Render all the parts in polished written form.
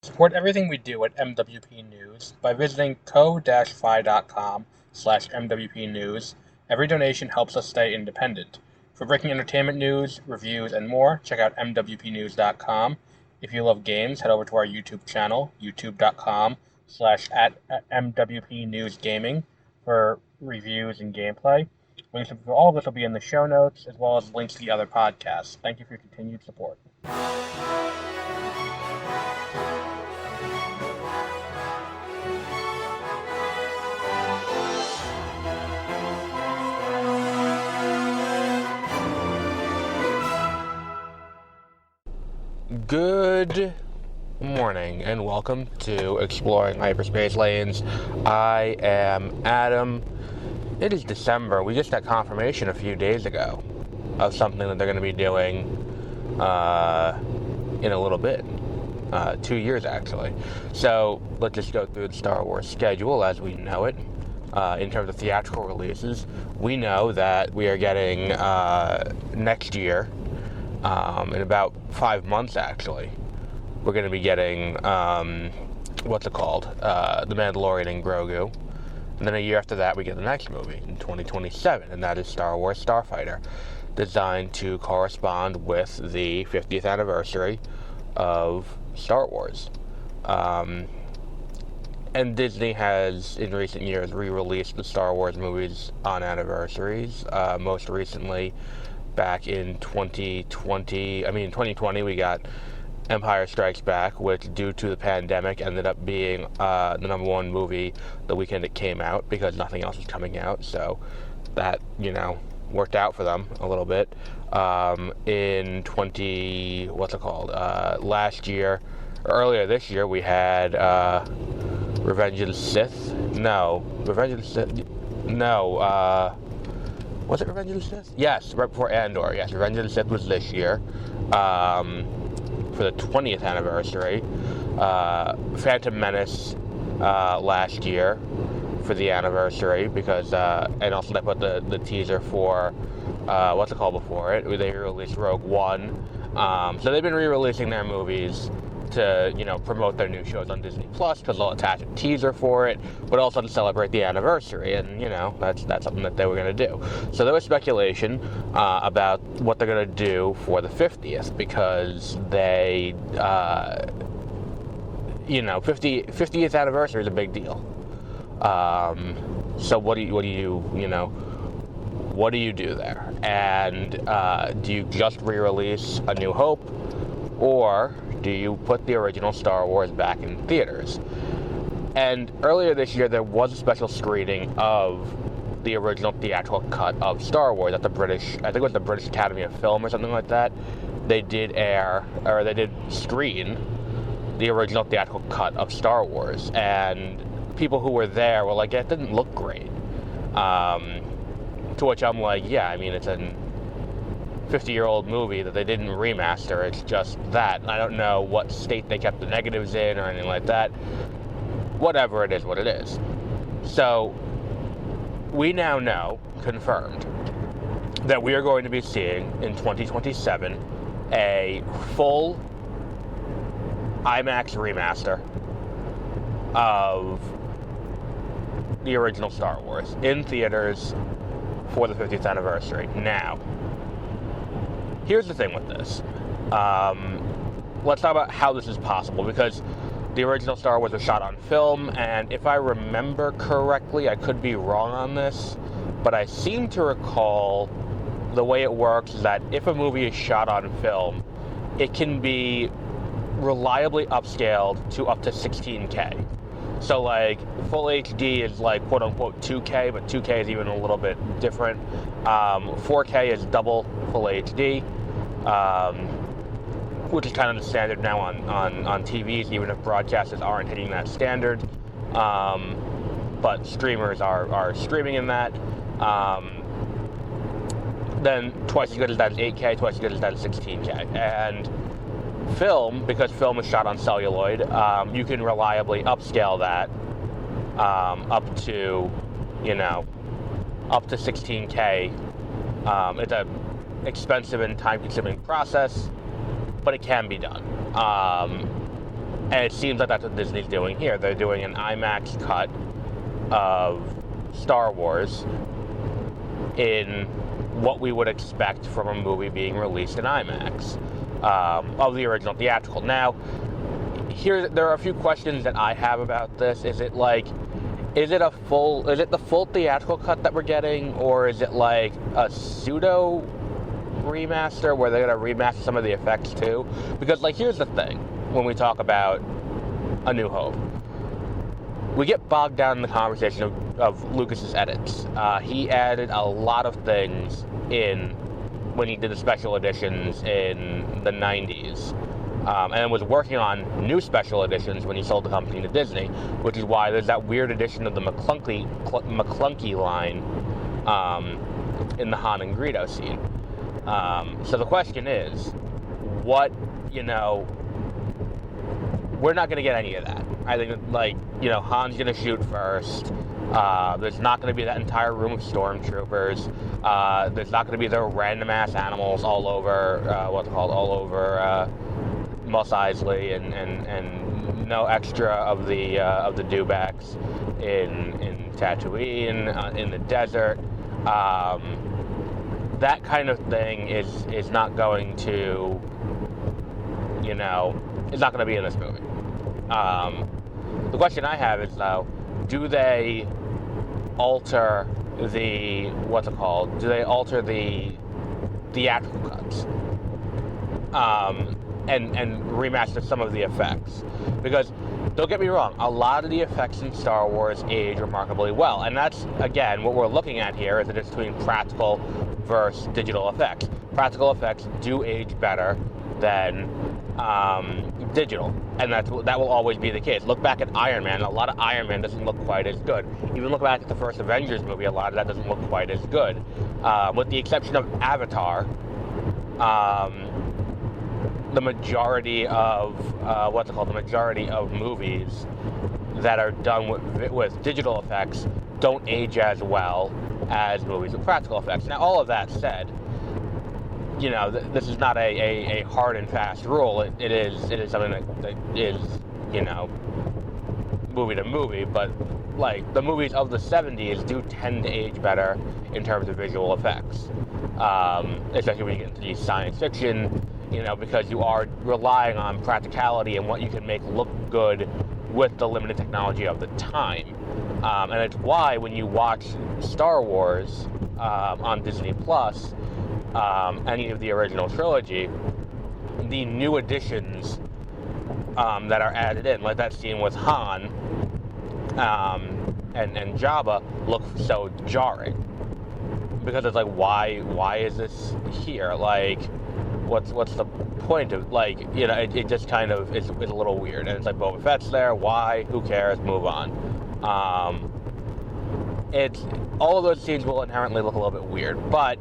Support everything we do at MWP News by visiting co-fi.com/MWP News. Every donation helps us stay independent. For breaking entertainment news, reviews, and more, check out MWPnews.com. If you love games, head over to our YouTube channel, youtube.com/@MWPNewsGaming for reviews and gameplay. Links for all of this will be in the show notes, as well as links to the other podcasts. Thank you for your continued support. Good morning and welcome to Exploring Hyperspace Lanes. I am Adam. It is December. We just got confirmation a few days ago of something that they're going to be doing in a little bit. 2 years, actually. So let's just go through the Star Wars schedule as we know it. In terms of theatrical releases, we know that we are getting next year, in about 5 months, actually, we're going to be getting, The Mandalorian and Grogu. And then a year after that, we get the next movie in 2027, and that is Star Wars Starfighter, designed to correspond with the 50th anniversary of Star Wars. And Disney has, in recent years, re-released the Star Wars movies on anniversaries. Most recently, back in 2020, we got Empire Strikes Back, which, due to the pandemic, ended up being the number one movie the weekend it came out because nothing else was coming out. So that, worked out for them a little bit. Earlier this year, we had Revenge of the Sith. Was it Revenge of the Sith? Yes, right before Andor. Yes, Revenge of the Sith was this year, for the 20th anniversary. Phantom Menace last year for the anniversary, because and also they put the teaser for before it. They released Rogue One. So they've been re-releasing their movies to promote their new shows on Disney Plus, because they'll attach a teaser for it, but also to celebrate the anniversary, and that's something that they were going to do. So there was speculation about what they're going to do for the 50th, because they 50th anniversary is a big deal. So what do you do there? And do you just re-release A New Hope, or do you put the original Star Wars back in theaters? And earlier this year, there was a special screening of the original theatrical cut of Star Wars at the British Academy of Film or something like that. They did screen the original theatrical cut of Star Wars, and people who were there were like, it didn't look great. To which I'm like, yeah, I mean, it's a 50-year-old movie that they didn't remaster. It's just that. I don't know what state they kept the negatives in or anything like that. Whatever it is, what it is. So we now know, confirmed, that we are going to be seeing in 2027 a full IMAX remaster of the original Star Wars in theaters for the 50th anniversary. Now, here's the thing with this. Let's talk about how this is possible, because the original Star Wars was shot on film, and if I remember correctly, I could be wrong on this, but I seem to recall the way it works is that if a movie is shot on film, it can be reliably upscaled to up to 16K. So, full HD is quote-unquote 2K, but 2K is even a little bit different. 4K is double full HD, which is kind of the standard now on TVs, even if broadcasters aren't hitting that standard. But streamers are streaming in that. Then twice as good as that is 8K, twice as good as that is 16K. And film, because film is shot on celluloid, you can reliably upscale that up to 16K. It's a expensive and time-consuming process, but it can be done. And it seems like that's what Disney's doing here. They're doing an IMAX cut of Star Wars in what we would expect from a movie being released in IMAX, of the original theatrical. Now, there are a few questions that I have about this. Is it the full theatrical cut that we're getting, or is it like a pseudo remaster where they're going to remaster some of the effects too? Because, here's the thing, when we talk about A New Hope, we get bogged down in the conversation of Lucas's edits. He added a lot of things in when he did the special editions in the 90s. And was working on new special editions when he sold the company to Disney, which is why there's that weird edition of the McClunky line in the Han and Greedo scene. So the question is, we're not going to get any of that. I think, Han's going to shoot first. There's not going to be that entire room of stormtroopers. There's not going to be the random-ass animals all over, Mos Eisley, and no extra of the dewbacks in Tatooine, in the desert. That kind of thing is not going to, it's not going to be in this movie. The question I have is, though, do they alter the theatrical cuts? And remaster some of the effects? Because, don't get me wrong, a lot of the effects in Star Wars age remarkably well, and that's, again, what we're looking at here is the difference between practical versus digital effects. Practical effects do age better than digital, and that will always be the case. Look back at Iron Man. A lot of Iron Man doesn't look quite as good. Even look back at the first Avengers movie, a lot of that doesn't look quite as good. With the exception of Avatar, the majority of movies that are done with digital effects don't age as well as movies with practical effects. Now, all of that said, this is not a hard and fast rule. It is something that is, movie to movie, but the movies of the 70s do tend to age better in terms of visual effects, especially when you get into the science fiction, because you are relying on practicality and what you can make look good with the limited technology of the time. And it's why when you watch Star Wars on Disney Plus, any of the original trilogy, the new additions that are added in, like that scene with Han and Jabba, look so jarring. Because it's why is this here? What's the point of, it just kind of is a little weird. And it's Boba Fett's there, why? Who cares? Move on. All of those scenes will inherently look a little bit weird, but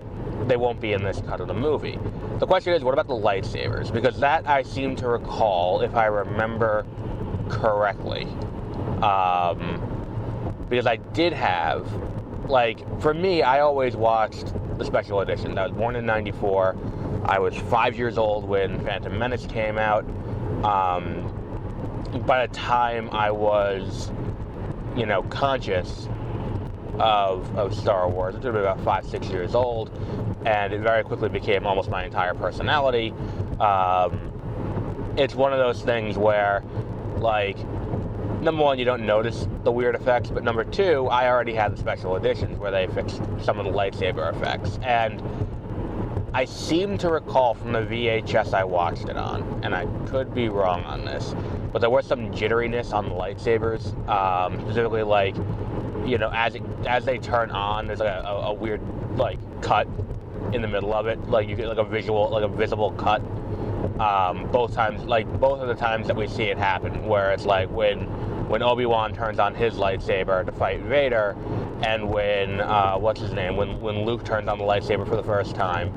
they won't be in this cut of the movie. The question is, what about the lightsabers? Because that I seem to recall, if I remember correctly, because I did have, for me, I always watched the special edition. I was born in 94. I was 5 years old when Phantom Menace came out. By the time I was, conscious of Star Wars, I was about 5-6 years old, and it very quickly became almost my entire personality. It's one of those things where, number one, you don't notice the weird effects, but number two, I already had the special editions where they fixed some of the lightsaber effects, and I seem to recall from the VHS I watched it on, and I could be wrong on this, but there was some jitteriness on the lightsabers, specifically as they turn on, there's a weird cut in the middle of it, you get a visible cut. Both of the times that we see it happen, where it's when Obi-Wan turns on his lightsaber to fight Vader, and when when Luke turns on the lightsaber for the first time.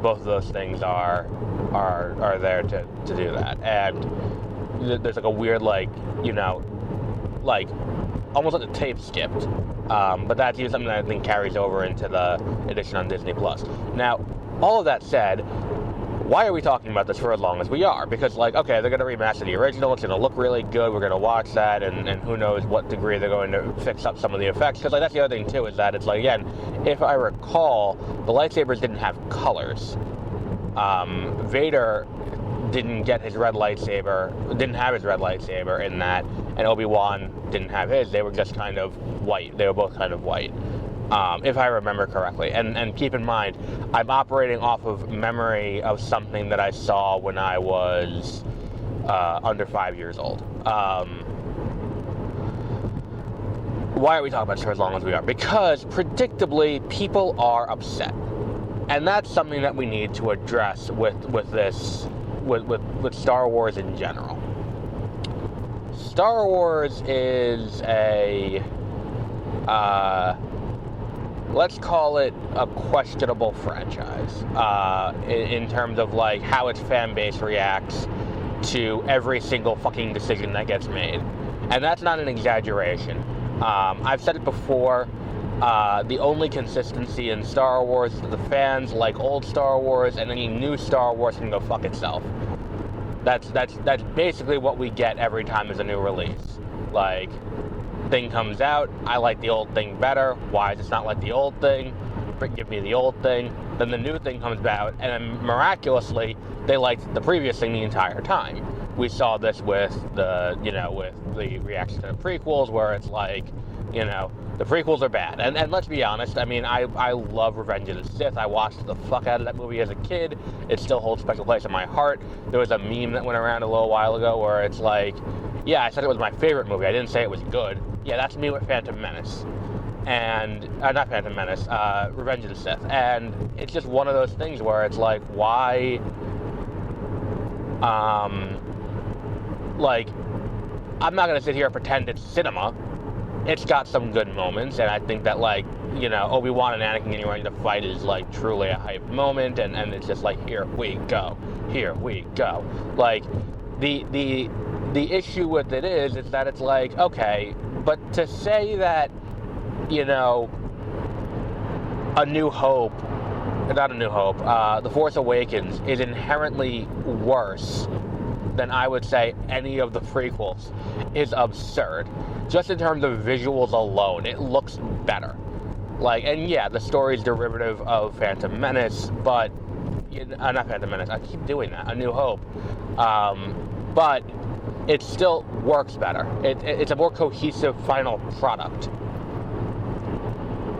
Both of those things are there to do that, and there's a weird almost like the tape skipped, but that's even something that I think carries over into the edition on Disney Plus. Now, all of that said, why are we talking about this for as long as we are? Because, like, okay, they're going to remaster the original, it's going to look really good, we're going to watch that, and who knows what degree they're going to fix up some of the effects, because, like, that's the other thing, too, is that it's, like, again, if I recall, the lightsabers didn't have colors. Vader didn't have his red lightsaber in that, and Obi-Wan didn't have his. They were just kind of white. They were both kind of white, if I remember correctly. And keep in mind, I'm operating off of memory of something that I saw when I was under 5 years old. Why are we talking about this for as long as we are? Because, predictably, people are upset. And that's something that we need to address with Star Wars in general. Star Wars is let's call it a questionable franchise, in terms of, like, how its fan base reacts to every single fucking decision that gets made. And that's not an exaggeration. I've said it before. The only consistency in Star Wars is that the fans like old Star Wars, and any new Star Wars can go fuck itself. That's basically what we get every time there's a new release. Like, thing comes out, I like the old thing better. Why is it not like the old thing? Give me the old thing. Then the new thing comes out, and then miraculously, they liked the previous thing the entire time. We saw this with the reaction to the prequels, where it's like, the prequels are bad. And let's be honest, I mean, I love Revenge of the Sith. I watched the fuck out of that movie as a kid. It still holds a special place in my heart. There was a meme that went around a little while ago where it's like, yeah, I said it was my favorite movie. I didn't say it was good. Yeah, that's me with Phantom Menace. And, not Phantom Menace, Revenge of the Sith. And it's just one of those things where it's like, why, I'm not going to sit here and pretend it's cinema. It's got some good moments, and I think that, like, Obi-Wan and Anakin getting ready to fight is, like, truly a hype moment, and it's just like, here we go. Like, the issue with it is that it's like, okay, but to say that, The Force Awakens is inherently worse than I would say any of the prequels is absurd. Just in terms of visuals alone, it looks better. Like, and yeah, the story's derivative of Phantom Menace, but not Phantom Menace. I keep doing that. A New Hope, but it still works better. It's a more cohesive final product.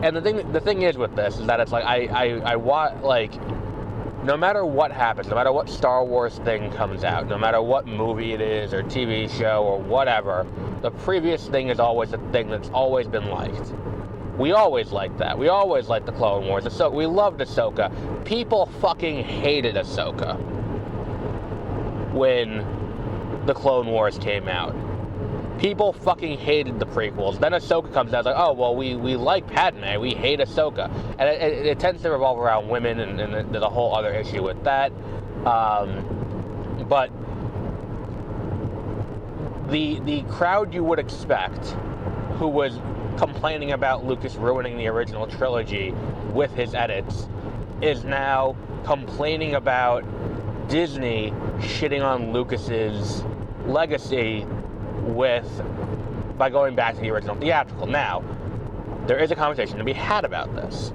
And the thing is with this is that it's like I want, like, no matter what happens, no matter what Star Wars thing comes out, no matter what movie it is or TV show or whatever, the previous thing is always a thing that's always been liked. We always liked that. We always liked the Clone Wars. We loved Ahsoka. People fucking hated Ahsoka when the Clone Wars came out. People fucking hated the prequels. Then Ahsoka comes out, like, oh, well, we like Padme, we hate Ahsoka. And it tends to revolve around women, and there's a whole other issue with that. But the crowd you would expect, who was complaining about Lucas ruining the original trilogy with his edits, is now complaining about Disney shitting on Lucas's legacy by going back to the original theatrical. Now, there is a conversation to be had about this.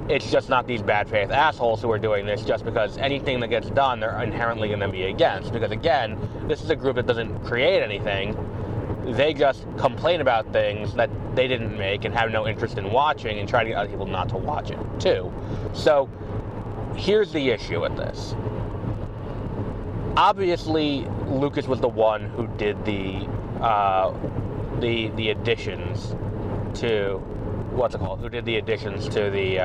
It's just not these bad faith assholes who are doing this just because anything that gets done they're inherently going to be against. Because again, this is a group that doesn't create anything. They just complain about things that they didn't make and have no interest in watching, and try to get other people not to watch it too. So here's the issue with this. Obviously, Lucas was the one who did the additions to Who did the additions to the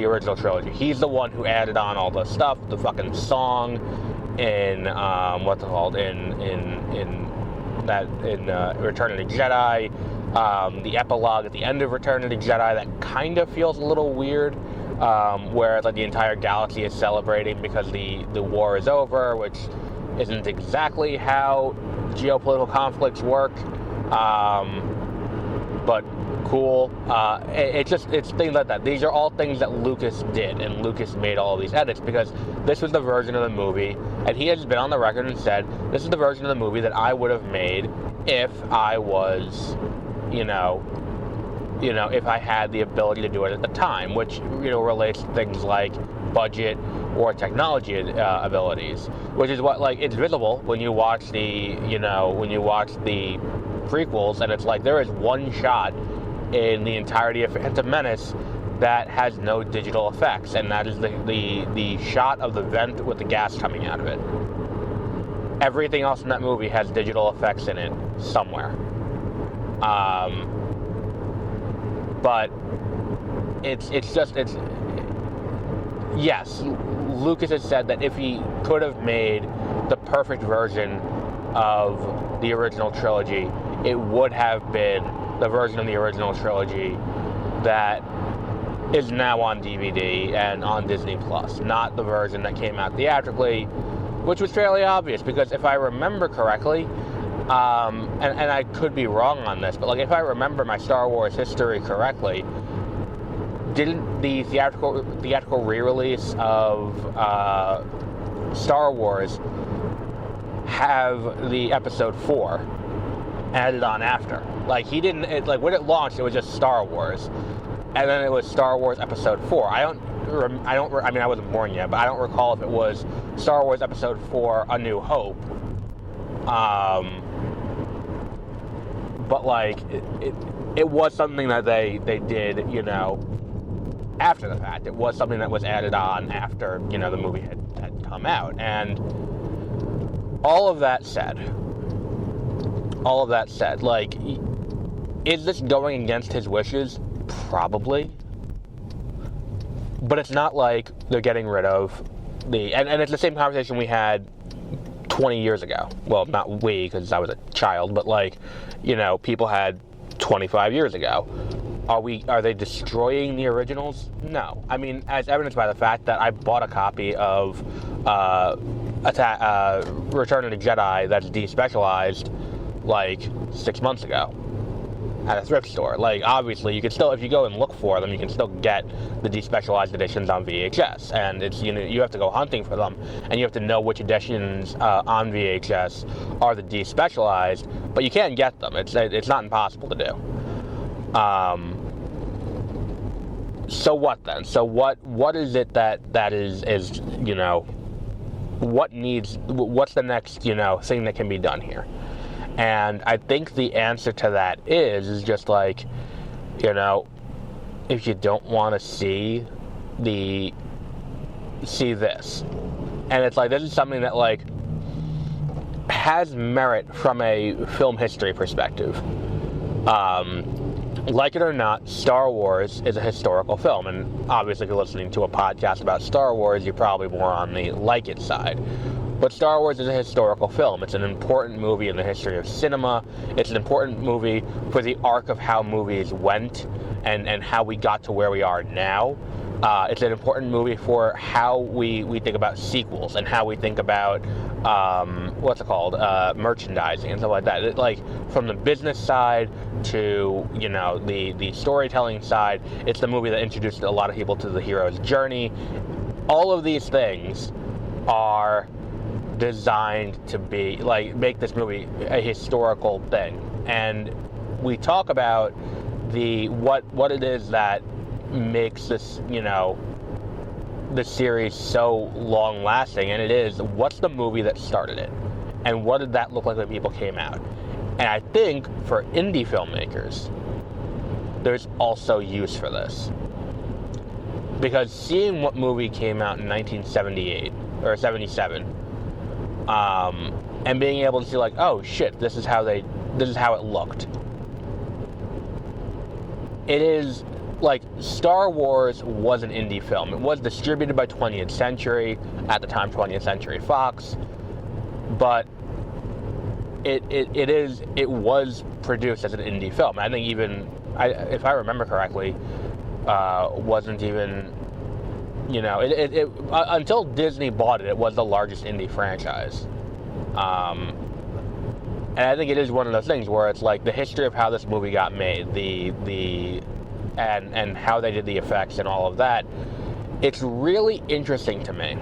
original trilogy. He's the one who added on all the stuff, the fucking song in Return of the Jedi, the epilogue at the end of Return of the Jedi that kind of feels a little weird. Where like the entire galaxy is celebrating because the war is over, which isn't exactly how geopolitical conflicts work. But cool. It's things like that. These are all things that Lucas did, and Lucas made all of these edits because this was the version of the movie, and he has been on the record and said, this is the version of the movie that I would have made if I was, if I had the ability to do it at the time, which, relates to things like budget or technology abilities, which is what, like, it's visible when you watch the prequels, and it's like there is one shot in the entirety of Phantom Menace that has no digital effects, and that is the shot of the vent with the gas coming out of it. Everything else in that movie has digital effects in it somewhere. But yes, Lucas has said that if he could have made the perfect version of the original trilogy, it would have been the version of the original trilogy that is now on DVD and on Disney Plus, not the version that came out theatrically, which was fairly obvious because if I remember correctly, and I could be wrong on this, but like if I remember my Star Wars history correctly, didn't the theatrical re-release of Star Wars have the Episode 4 added on after? Like he didn't. When it launched, it was just Star Wars, and then it was Star Wars Episode 4. I mean, I wasn't born yet, but I don't recall if it was Star Wars Episode 4: A New Hope. But like it was something that they did, after the fact. It was something that was added on after, the movie had come out. And all of that said, like, is this going against his wishes? Probably. But it's not like they're getting rid of and it's the same conversation we had 20 years ago. Well, not we, because I was a child, but like, people had 25 years ago. Are they destroying the originals? No. I mean, as evidenced by the fact that I bought a copy of Return of the Jedi that's despecialized like 6 months ago at a thrift store. Like, obviously, you can still, if you go and look for them, you can still get the despecialized editions on VHS. And it's, you have to go hunting for them, and you have to know which editions on VHS are the despecialized, but you can get them. It's not impossible to do. So what then? So what is it that is what's the next, thing that can be done here? And I think the answer to that is just like, if you don't want to see this. And it's like, this is something that like has merit from a film history perspective. Like it or not, Star Wars is a historical film, and obviously if you're listening to a podcast about Star Wars, you're probably more on the like it side. But Star Wars is a historical film. It's an important movie in the history of cinema. It's an important movie for the arc of how movies went and how we got to where we are now. It's an important movie for how we think about sequels and how we think about merchandising and stuff like that. Like from the business side to the storytelling side, it's the movie that introduced a lot of people to the hero's journey. All of these things are designed to be like make this movie a historical thing, and we talk about what it is that makes this the series so long lasting, and it is what's the movie that started it, and what did that look like when people came out. And I think for indie filmmakers there's also use for this, because seeing what movie came out in 1978 or 77 and being able to see like, oh shit, this is how it looked. It is like Star Wars was an indie film. It was distributed by 20th Century, at the time 20th Century Fox, but it was produced as an indie film. I think even if I remember correctly, wasn't even until Disney bought it, it was the largest indie franchise. And I think it is one of those things where it's like the history of how this movie got made, and how they did the effects and all of that. It's really interesting to me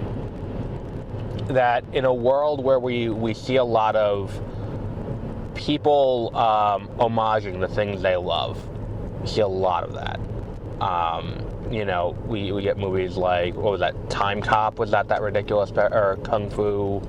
that in a world where we see a lot of people homaging the things they love, we see a lot of that. We get movies like, what was that, Time Cop? Was that ridiculous, or Kung Fu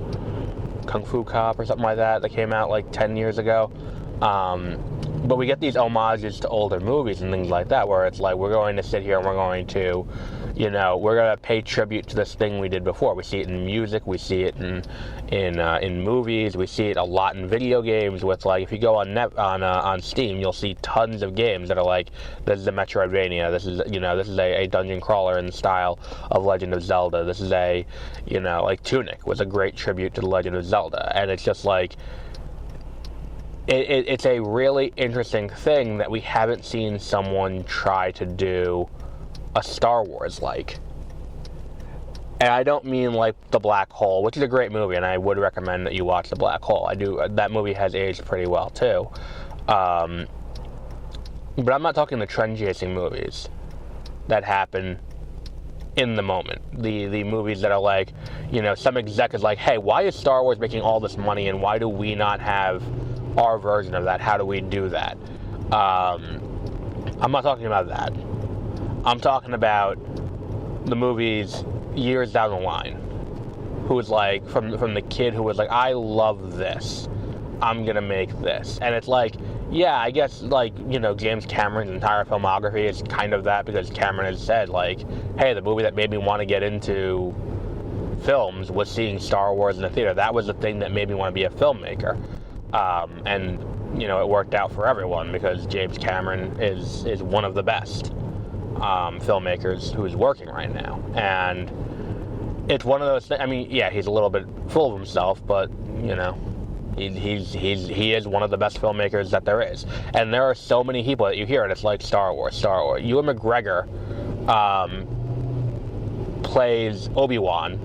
Cop or something like that came out like 10 years ago? But we get these homages to older movies and things like that, where it's like, we're going to sit here and we're going to, we're going to pay tribute to this thing we did before. We see it in music, we see it in movies, we see it a lot in video games. With like, if you go on Steam, you'll see tons of games that are like, this is a Metroidvania, this is a dungeon crawler in the style of Legend of Zelda. This is like Tunic was a great tribute to the Legend of Zelda, and it's just like, it's a really interesting thing that we haven't seen someone try to do a Star Wars like. And I don't mean like The Black Hole, which is a great movie, and I would recommend that you watch The Black Hole. That movie has aged pretty well too. But I'm not talking the trend-chasing movies that happen in the moment. The movies that are like, some exec is like, hey, why is Star Wars making all this money, and why do we not have our version of that? How do we do that? I'm not talking about that. I'm talking about the movies years down the line, who was like, from the kid who was like, I love this, I'm gonna make this. And it's like, yeah, I guess like, James Cameron's entire filmography is kind of that, because Cameron has said like, hey, the movie that made me want to get into films was seeing Star Wars in the theater. That was the thing that made me want to be a filmmaker. And it worked out for everyone, because James Cameron is one of the best filmmakers who is working right now. And it's one of those things. I mean, yeah, he's a little bit full of himself, but he is one of the best filmmakers that there is. And there are so many people that you hear, and it's like Star Wars. Ewan McGregor plays Obi-Wan,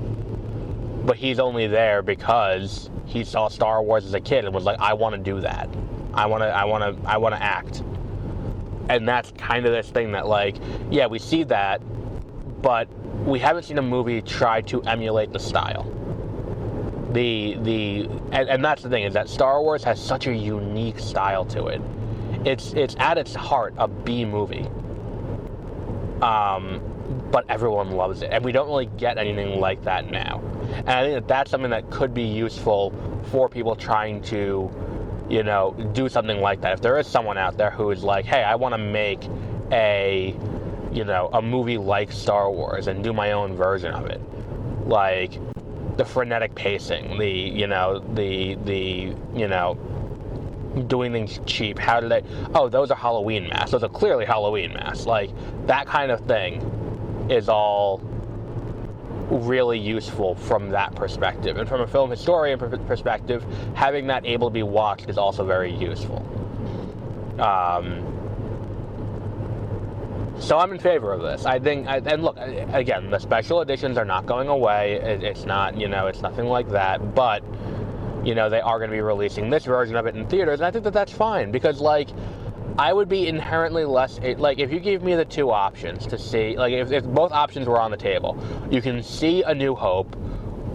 but he's only there because he saw Star Wars as a kid and was like, I want to do that. I want to act. And that's kind of this thing that, like, yeah, we see that, but we haven't seen a movie try to emulate the style. And that's the thing, is that Star Wars has such a unique style to it. It's at its heart a B movie. But everyone loves it, and we don't really get anything like that now. And I think that's something that could be useful for people trying to, do something like that. If there is someone out there who is like, hey, I want to make a movie like Star Wars and do my own version of it, like the frenetic pacing, doing things cheap. How do they? Oh, those are Halloween masks. Those are clearly Halloween masks. Like that kind of thing is all really useful from that perspective. And from a film historian perspective, having that able to be watched is also very useful. So I'm in favor of this. I think, and look, again, the special editions are not going away. It's not, it's nothing like that. But, they are going to be releasing this version of it in theaters, and I think that that's fine, because, like, I would be inherently less, like, if you gave me the two options to see, like, if both options were on the table, you can see A New Hope,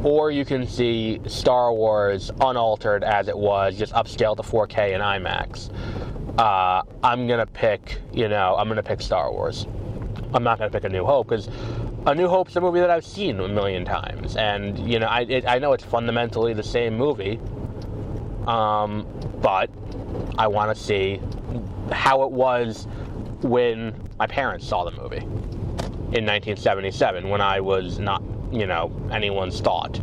or you can see Star Wars unaltered as it was, just upscaled to 4K and IMAX. I'm gonna pick Star Wars. I'm not gonna pick A New Hope, because A New Hope's a movie that I've seen a million times, and I know it's fundamentally the same movie, but I want to see how it was when my parents saw the movie in 1977, when I was not, anyone's thought.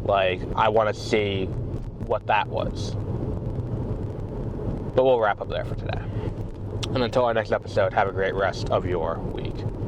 Like, I want to see what that was. But we'll wrap up there for today. And until our next episode, have a great rest of your